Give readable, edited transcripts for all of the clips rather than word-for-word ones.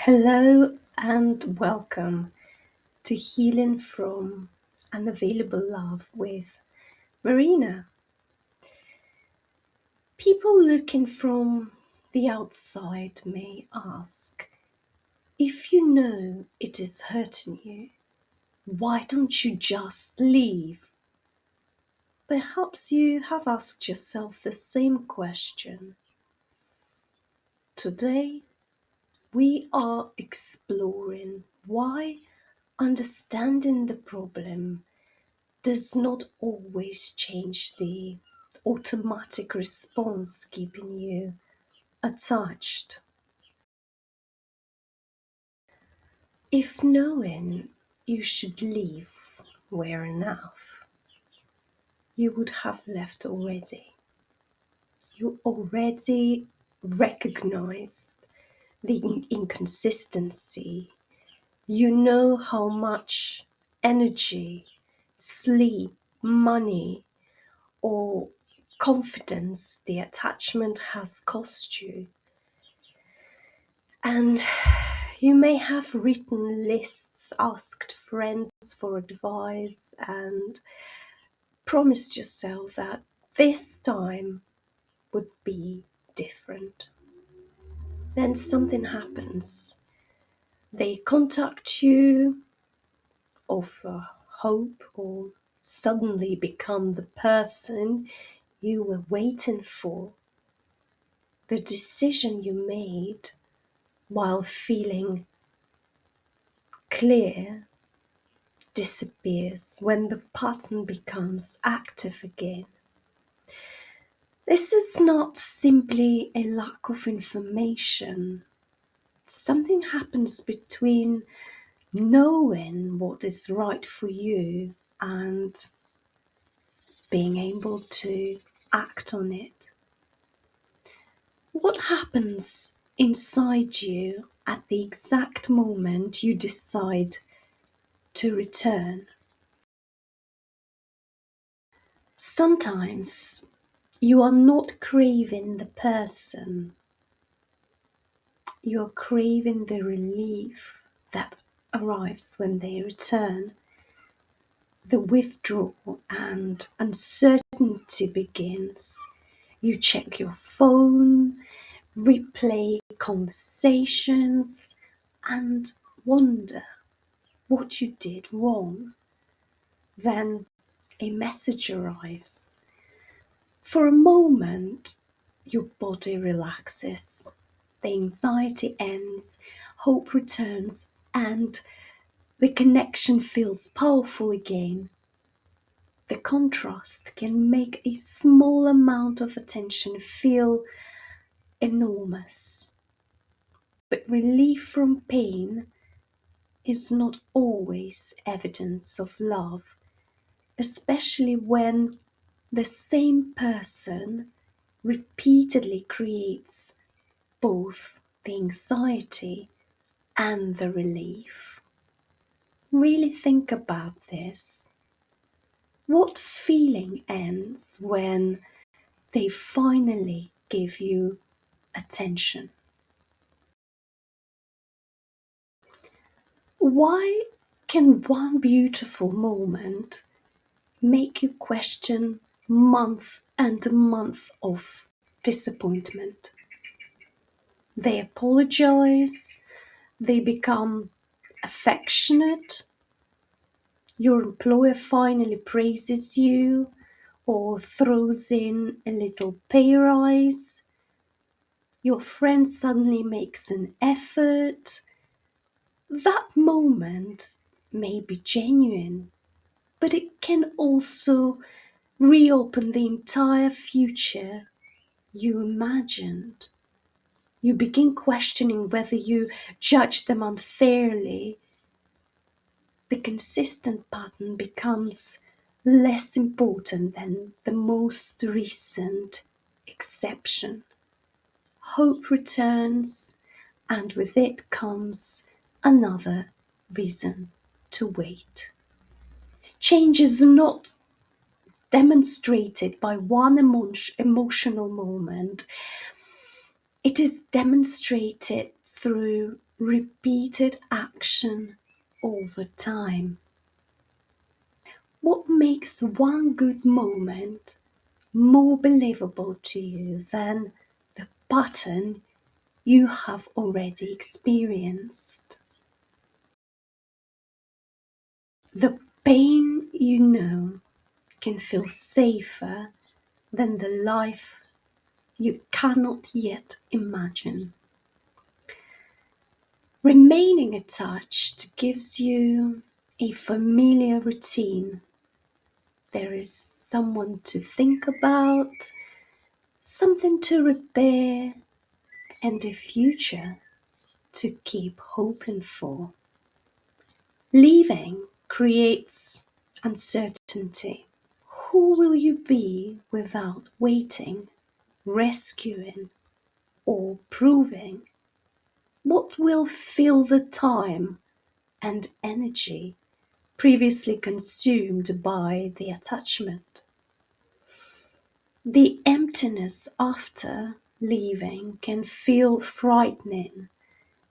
Hello and welcome to Healing from Unavailable Love with Marina. People looking from the outside may ask, if you know it is hurting you, why don't you just leave? Perhaps you have asked yourself the same question. Today, we are exploring why understanding the problem does not always change the automatic response keeping you attached. If knowing you should leave were enough, you would have left already. You already recognized the inconsistency. You know how much energy, sleep, money, or confidence the attachment has cost you. And you may have written lists, asked friends for advice, and promised yourself that this time would be different. Then something happens. They contact you, offer hope, or suddenly become the person you were waiting for. The decision you made while feeling clear disappears when the pattern becomes active again. This is not simply a lack of information. Something happens between knowing what is right for you and being able to act on it. What happens inside you at the exact moment you decide to return? Sometimes you are not craving the person, you are craving the relief that arrives when they return. The withdrawal and uncertainty begins. You check your phone, replay conversations, and wonder what you did wrong. Then a message arrives. For a moment, your body relaxes, the anxiety ends, hope returns, and the connection feels powerful again. The contrast can make a small amount of attention feel enormous. But relief from pain is not always evidence of love, especially when the same person repeatedly creates both the anxiety and the relief. Really think about this. What feeling ends when they finally give you attention? Why can one beautiful moment make you question month and month of disappointment? They apologize, they become affectionate, your employer finally praises you or throws in a little pay rise, your friend suddenly makes an effort. That moment may be genuine, but it can also reopen the entire future you imagined. You begin questioning whether you judge them unfairly. The consistent pattern becomes less important than the most recent exception. Hope returns, and with it comes another reason to wait. Change is not demonstrated by one emotional moment, it is demonstrated through repeated action over time. What makes one good moment more believable to you than the pattern you have already experienced? The pain you know can feel safer than the life you cannot yet imagine. Remaining attached gives you a familiar routine. There is someone to think about, something to repair, and a future to keep hoping for. Leaving creates uncertainty. Who will you be without waiting, rescuing, or proving? What will fill the time and energy previously consumed by the attachment? The emptiness after leaving can feel frightening,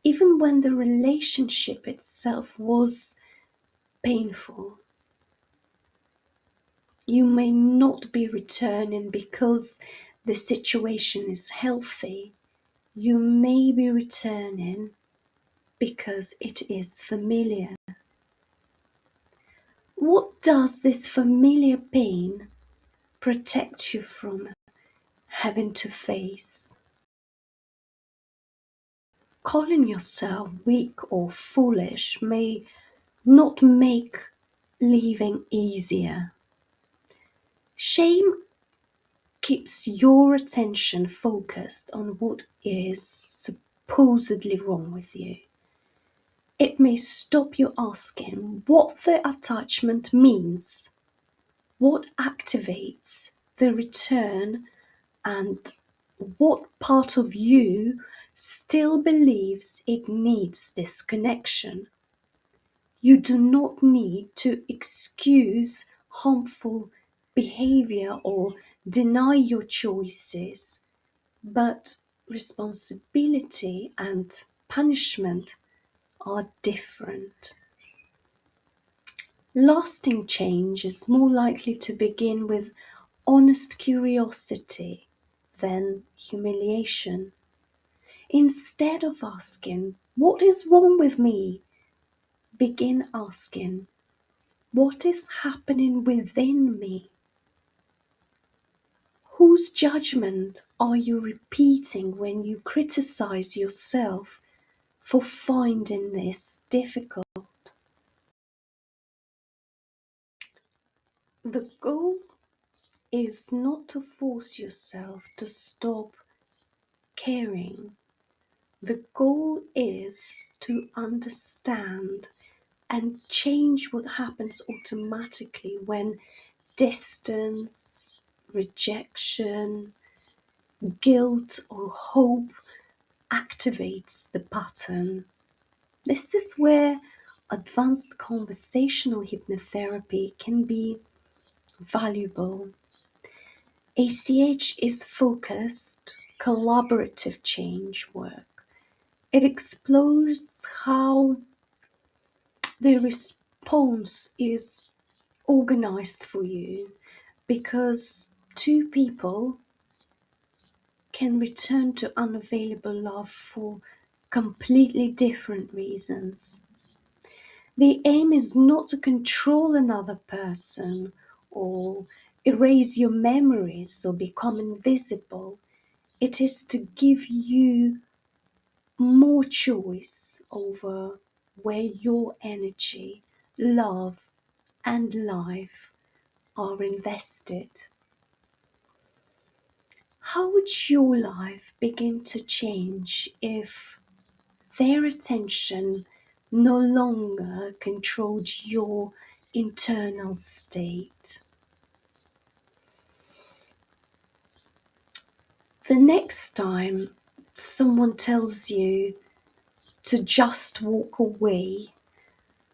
even when the relationship itself was painful. You may not be returning because the situation is healthy. You may be returning because it is familiar. What does this familiar pain protect you from having to face? Calling yourself weak or foolish may not make leaving easier. Shame keeps your attention focused on what is supposedly wrong with you. It may stop you asking what the attachment means, what activates the return, and what part of you still believes it needs this connection. You do not need to excuse harmful behavior or deny your choices, but responsibility and punishment are different. Lasting change is more likely to begin with honest curiosity than humiliation. Instead of asking, "What is wrong with me?" begin asking, "What is happening within me?" Whose judgment are you repeating when you criticize yourself for finding this difficult? The goal is not to force yourself to stop caring. The goal is to understand and change what happens automatically when distance, rejection, guilt, or hope activates the pattern. This is where advanced conversational hypnotherapy can be valuable. ACH is focused, collaborative change work. It explores how the response is organized for you, because two people can return to unavailable love for completely different reasons. The aim is not to control another person or erase your memories or become invisible. It is to give you more choice over where your energy, love, and life are invested. How would your life begin to change if their attention no longer controlled your internal state? The next time someone tells you to just walk away,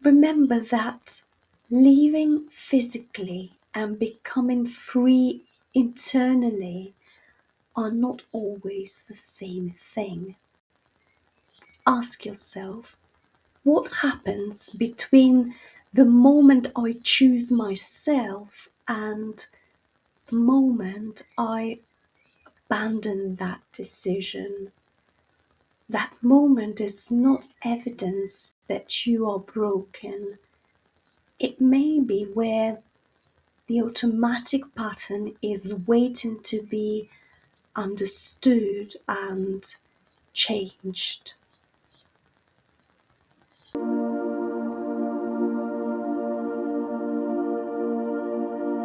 remember that leaving physically and becoming free internally are not always the same thing. ask yourself, what happens between the moment I choose myself and the moment I abandon that decision? That moment is not evidence that you are broken. It may be where the automatic pattern is waiting to be understood and changed.